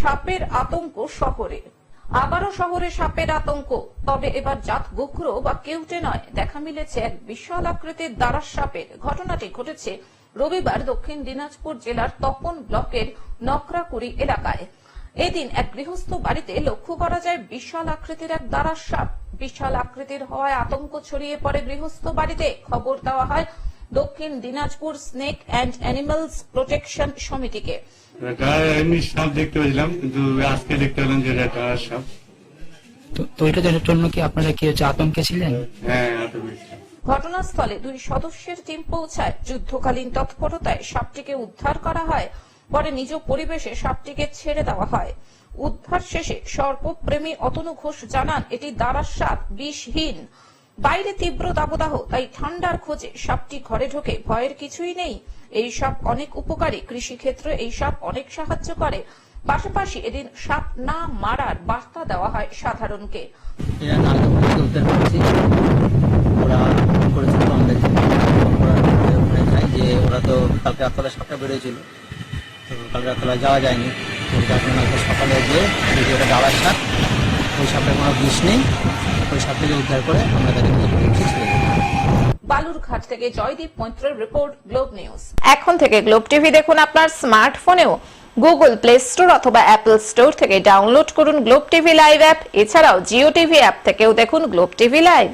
সাপের আতঙ্ক শহরে। আবারও শহরে সাপের আতঙ্ক, তবে এবার জাত গোখরো বা কেউটে নয়। দেখা মিলেছে এক বিশাল আকৃতির দারাস সাপের। ঘটনাটি ঘটেছে রবিবার দক্ষিণ দিনাজপুর জেলার তপন ব্লকের নকরাকুড়ি এলাকায়। এদিন এক গৃহস্থ বাড়িতে লক্ষ্য করা যায় বিশাল আকৃতির এক দারাস সাপ। বিশাল আকৃতির হওয়ায় আতঙ্ক ছড়িয়ে পড়ে গৃহস্থ বাড়িতে। খবর দেওয়া হয় Dakshin Dinajpur snake and animals protection সমিতিকে। এমনি সাপ দেখতে পেয়েছিলাম, কিন্তু আজকে দেখতে পেলাম যে এটা সাপ। তো এটার জন্য কি আপনারা কি হচ্ছে আতঙ্কে ছিলেন? হ্যাঁ, ঘটনাস্থলে 2 সদস্যের টিম পৌঁছায়। যুদ্ধকালীন তৎপরতায় সাপটিকে উদ্ধার করা হয়। পরে নিজ পরিবেশে সাপটিকে ছেড়ে দেওয়া হয়। উদ্ধার শেষে সর্পপ্রেমী অতনু ঘোষ জানান, এটি দারাস সাপ, বিষহীন। বাইরে তীব্র দাবদাহ, তাই ঠান্ডার খোঁজে সাপটি ঘরে ঢোকে। ভয়ের কিছুই নেই। এই সাপ অনেক উপকারী, কৃষিক্ষেত্রে এই সাপ অনেক সাহায্য করে। পাশাপাশি এদিন সাপ না মারার বার্তা দেওয়া হয় সাধারণকে। ওরা তো কালকে রাতবেলা সাপটা বেরোয়েছিল, তো কালকে রাতবেলা যাওয়া যায়নি। সকালে গিয়ে ওটা দাবার সাপ, ওই সাপের কোনো বিষ নেই। ওই সাপটাকে উদ্ধার করে আমরা তাকে ছেড়ে দিই। বালুরঘাট থেকে জয়দীপ মৈত্রের রিপোর্ট, গ্লোব নিউজ। এখন থেকে গ্লোব টিভি দেখুন আপনার স্মার্টফোনেও। গুগল প্লে স্টোর অথবা অ্যাপল স্টোর থেকে ডাউনলোড করুন গ্লোব টিভি লাইভ অ্যাপ। এছাড়াও জিও টিভি অ্যাপ থেকেও দেখুন গ্লোব টিভি লাইভ।